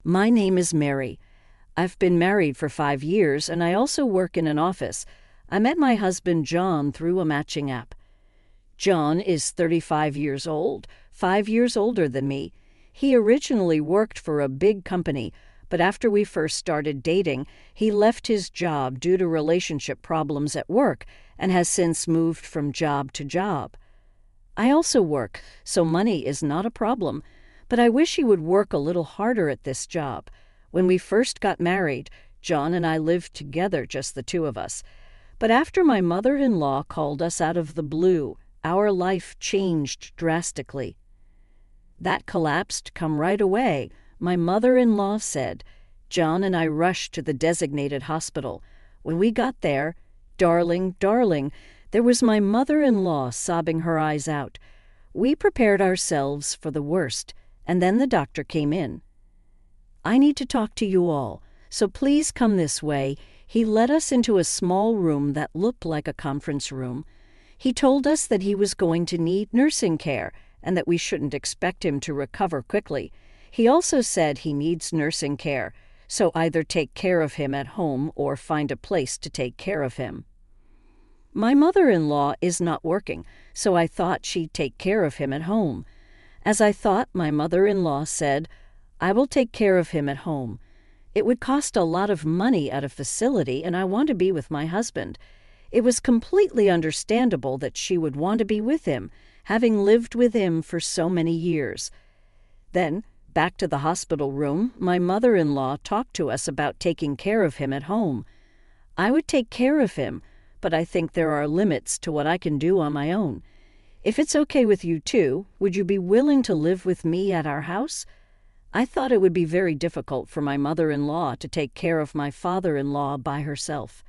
My name is Mary. I've been married for 5 years and I also work in an office. I met my husband John through a matching app. John is 35 years old, 5 years older than me. He originally worked for a big company, but after we first started dating, he left his job due to relationship problems at work and has since moved from job to job. I also work, so money is not a problem, but I wish he would work a little harder at this job. When we first got married, John and I lived together, just the two of us. But after my mother-in-law called us out of the blue, our life changed drastically. That collapsed come right away. My mother-in-law said. John and I rushed to the designated hospital. When we got there, darling, there was my mother-in-law sobbing her eyes out. We prepared ourselves for the worst, and then the doctor came in. I need to talk to you all, so please come this way. He led us into a small room that looked like a conference room. He told us that he was going to need nursing care and that we shouldn't expect him to recover quickly. He also said he needs nursing care, so either take care of him at home or find a place to take care of him. My mother-in-law is not working, so I thought she'd take care of him at home. As I thought, my mother-in-law said, I will take care of him at home. It would cost a lot of money at a facility, and I want to be with my husband. It was completely understandable that she would want to be with him, having lived with him for so many years. Then, back to the hospital room, my mother-in-law talked to us about taking care of him at home. I would take care of him, but I think there are limits to what I can do on my own. If it's okay with you too, would you be willing to live with me at our house? I thought it would be very difficult for my mother-in-law to take care of my father-in-law by herself.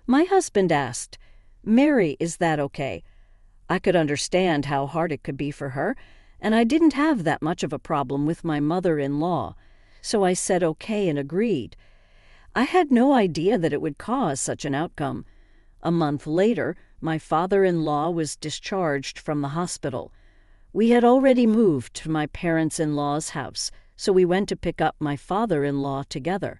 My husband asked, Mary, is that okay? I could understand how hard it could be for her, and I didn't have that much of a problem with my mother-in-law, so I said okay and agreed. I had no idea that it would cause such an outcome. A month later, my father-in-law was discharged from the hospital. We had already moved to my parents-in-law's house, so we went to pick up my father-in-law together.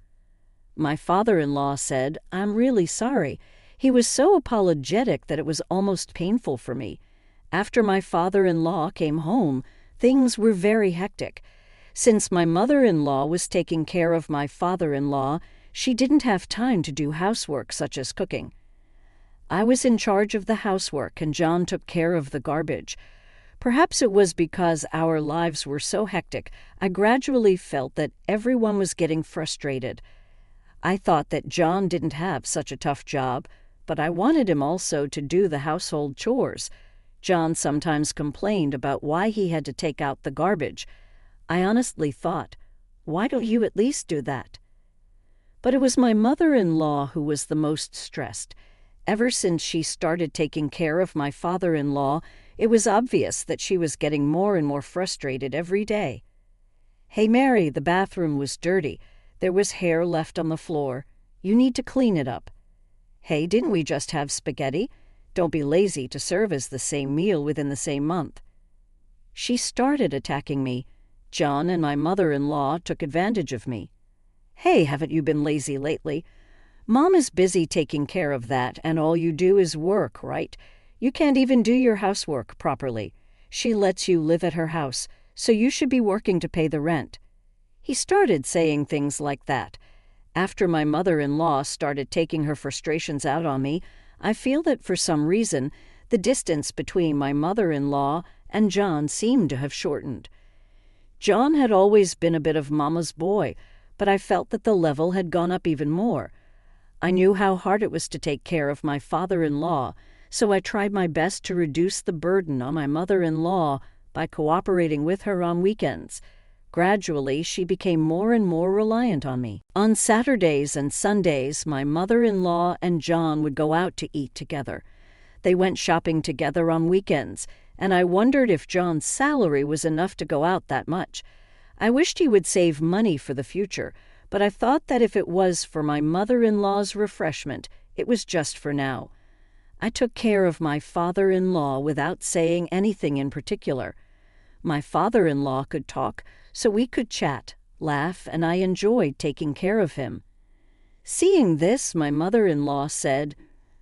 My father-in-law said, I'm really sorry. He was so apologetic that it was almost painful for me. After my father-in-law came home, things were very hectic. Since my mother-in-law was taking care of my father-in-law, she didn't have time to do housework such as cooking. I was in charge of the housework and John took care of the garbage. Perhaps it was because our lives were so hectic, I gradually felt that everyone was getting frustrated. I thought that John didn't have such a tough job, but I wanted him also to do the household chores. John sometimes complained about why he had to take out the garbage. I honestly thought, why don't you at least do that? But it was my mother-in-law who was the most stressed. Ever since she started taking care of my father-in-law, it was obvious that she was getting more and more frustrated every day. Hey, Mary, the bathroom was dirty. There was hair left on the floor. You need to clean it up. Hey, didn't we just have spaghetti? Don't be lazy to serve us the same meal within the same month. She started attacking me. John and my mother-in-law took advantage of me. Hey, haven't you been lazy lately? Mom is busy taking care of that, and all you do is work, right? You can't even do your housework properly. She lets you live at her house, so you should be working to pay the rent. He started saying things like that. After my mother-in-law started taking her frustrations out on me, I feel that for some reason, the distance between my mother-in-law and John seemed to have shortened. John had always been a bit of mama's boy, but I felt that the level had gone up even more. I knew how hard it was to take care of my father-in-law, so I tried my best to reduce the burden on my mother-in-law by cooperating with her on weekends. Gradually, she became more and more reliant on me. On Saturdays and Sundays, my mother-in-law and John would go out to eat together. They went shopping together on weekends, and I wondered if John's salary was enough to go out that much. I wished he would save money for the future, but I thought that if it was for my mother-in-law's refreshment, it was just for now. I took care of my father-in-law without saying anything in particular. My father-in-law could talk, so we could chat, laugh, and I enjoyed taking care of him. Seeing this, my mother-in-law said,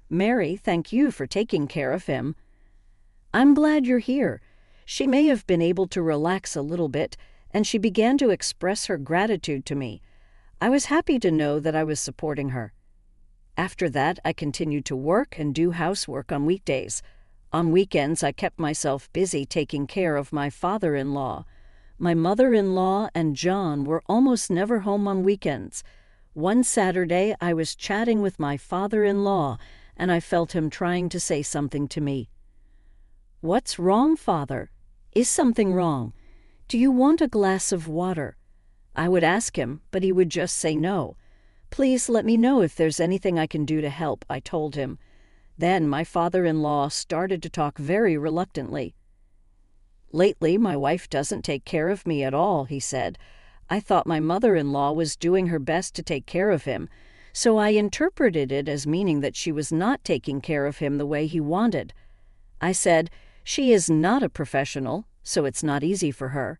"Mary, thank you for taking care of him." "I'm glad you're here." She may have been able to relax a little bit, and she began to express her gratitude to me. I was happy to know that I was supporting her. After that, I continued to work and do housework on weekdays. On weekends, I kept myself busy taking care of my father-in-law. My mother-in-law and John were almost never home on weekends. One Saturday, I was chatting with my father-in-law, and I felt him trying to say something to me. "What's wrong, Father? Is something wrong? Do you want a glass of water?" I would ask him, but he would just say no. "Please let me know if there's anything I can do to help," I told him. Then my father-in-law started to talk very reluctantly. "Lately, my wife doesn't take care of me at all," he said. "I thought my mother-in-law was doing her best to take care of him, so I interpreted it as meaning that she was not taking care of him the way he wanted." I said, "She is not a professional, so it's not easy for her."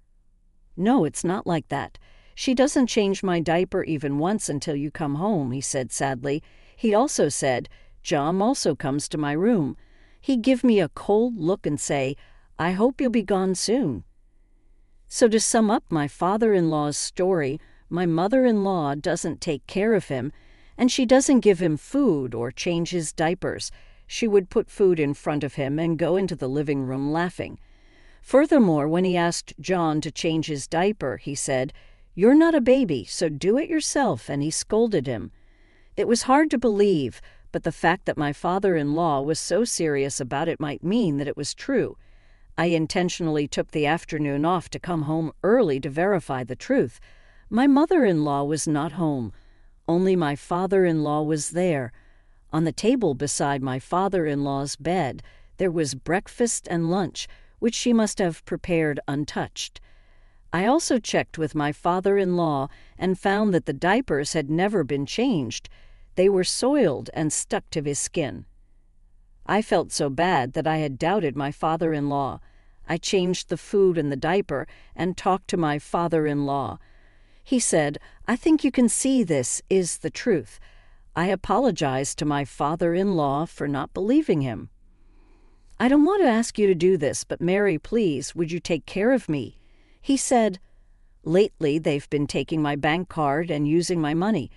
"No, it's not like that. She doesn't change my diaper even once until you come home," he said sadly. He also said, "John also comes to my room. He'd give me a cold look and say, 'I hope you'll be gone soon.'" So to sum up my father-in-law's story, my mother-in-law doesn't take care of him, and she doesn't give him food or change his diapers. She would put food in front of him and go into the living room laughing. Furthermore, when he asked John to change his diaper, he said, "You're not a baby, so do it yourself," and he scolded him. It was hard to believe, but the fact that my father-in-law was so serious about it might mean that it was true. I intentionally took the afternoon off to come home early to verify the truth. My mother-in-law was not home. Only my father-in-law was there. On the table beside my father-in-law's bed, there was breakfast and lunch, which she must have prepared untouched. I also checked with my father-in-law and found that the diapers had never been changed. They were soiled and stuck to his skin. I felt so bad that I had doubted my father-in-law. I changed the food and the diaper and talked to my father-in-law. He said, "I think you can see this is the truth." I apologized to my father-in-law for not believing him. "I don't want to ask you to do this, but Mary, please, would you take care of me?" He said, "Lately they've been taking my bank card and using my money.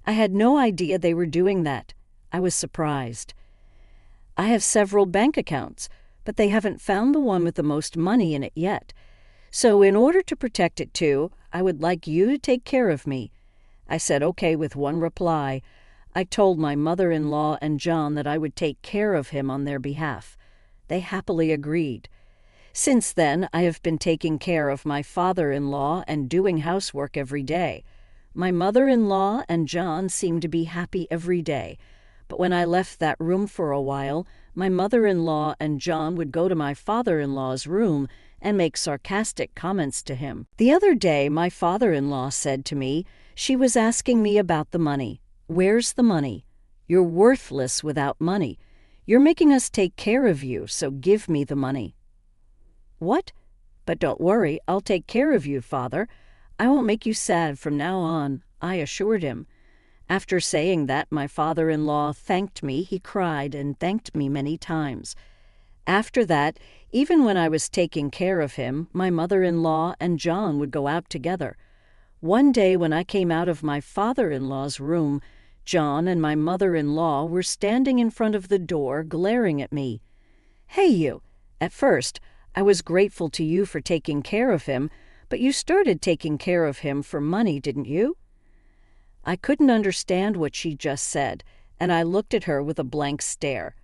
I had no idea they were doing that." I was surprised. "I have several bank accounts, but they haven't found the one with the most money in it yet. So in order to protect it too, I would like you to take care of me." I said okay with one reply. I told my mother-in-law and John that I would take care of him on their behalf. They happily agreed. Since then, I have been taking care of my father-in-law and doing housework every day. My mother-in-law and John seemed to be happy every day. But when I left that room for a while, my mother-in-law and John would go to my father-in-law's room and make sarcastic comments to him. The other day, my father-in-law said to me, she was asking me about the money. "Where's the money? You're worthless without money. You're making us take care of you, so give me the money." "What? But don't worry, I'll take care of you, Father. I won't make you sad from now on," I assured him. After saying that, my father-in-law thanked me. He cried and thanked me many times. After that, even when I was taking care of him, my mother-in-law and John would go out together. One day when I came out of my father-in-law's room, John and my mother-in-law were standing in front of the door glaring at me. "Hey, you! At first, I was grateful to you for taking care of him, but you started taking care of him for money, didn't you?" I couldn't understand what she just said, and I looked at her with a blank stare.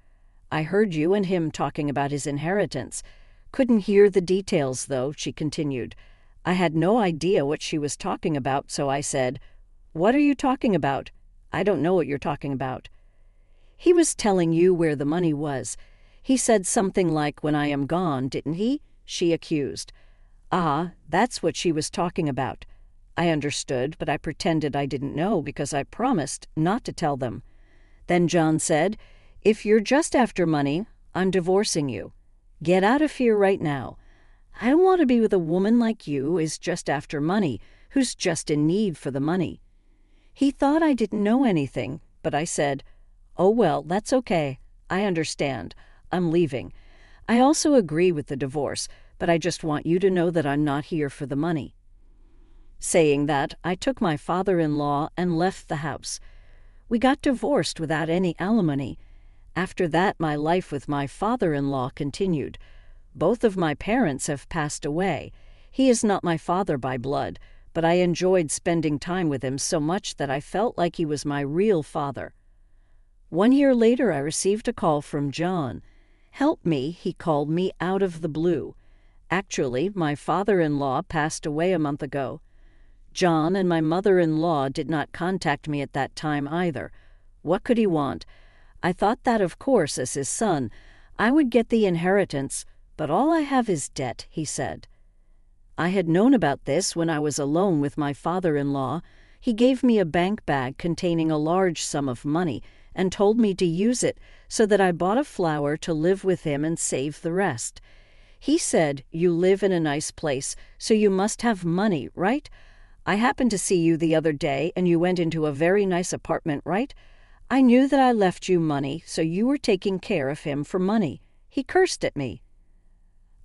"I heard you and him talking about his inheritance. Couldn't hear the details, though," she continued. I had no idea what she was talking about, so I said, "What are you talking about? I don't know what you're talking about." "He was telling you where the money was. He said something like, 'when I am gone,' didn't he?" she accused. "Ah, that's what she was talking about." I understood, but I pretended I didn't know because I promised not to tell them. Then John said, "If you're just after money, I'm divorcing you. Get out of here right now. I don't want to be with a woman like you who is just after money, who's just in need for the money. He thought I didn't know anything, but I said, "Oh well, that's okay. I understand. I'm leaving. I also agree with the divorce, but I just want you to know that I'm not here for the money." Saying that, I took my father-in-law and left the house. We got divorced without any alimony. After that, my life with my father-in-law continued. Both of my parents have passed away. He is not my father by blood, but I enjoyed spending time with him so much that I felt like he was my real father. 1 year later, I received a call from John. "Help me," he called me out of the blue. Actually, my father-in-law passed away a month ago. John and my mother-in-law did not contact me at that time either. What could he want? I thought that, of course, as his son, I would get the inheritance, but all I have is debt, he said. I had known about this when I was alone with my father-in-law. He gave me a bank bag containing a large sum of money and told me to use it so that I bought a flower to live with him and save the rest. He said, "You live in a nice place, so you must have money, right? I happened to see you the other day and you went into a very nice apartment, right? I knew that I left you money, so you were taking care of him for money." He cursed at me.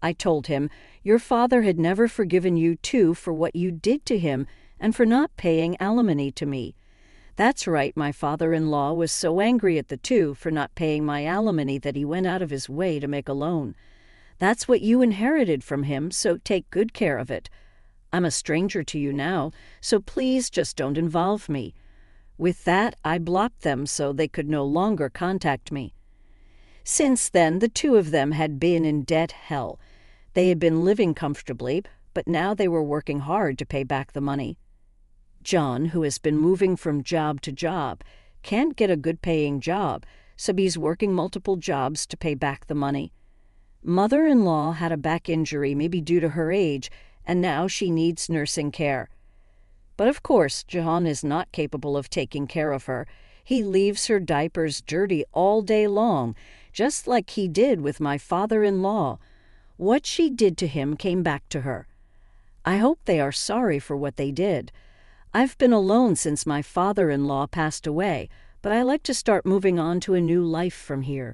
I told him, "Your father had never forgiven you too for what you did to him and for not paying alimony to me." That's right, my father-in-law was so angry at the two for not paying my alimony that he went out of his way to make a loan. "That's what you inherited from him, so take good care of it. I'm a stranger to you now, so please just don't involve me." With that, I blocked them so they could no longer contact me. Since then, the two of them had been in debt hell. They had been living comfortably, but now they were working hard to pay back the money. John, who has been moving from job to job, can't get a good-paying job, so he's working multiple jobs to pay back the money. Mother-in-law had a back injury, maybe due to her age, and now she needs nursing care. But of course, John is not capable of taking care of her. He leaves her diapers dirty all day long, just like he did with my father-in-law. What she did to him came back to her. I hope they are sorry for what they did. I've been alone since my father-in-law passed away, but I like to start moving on to a new life from here.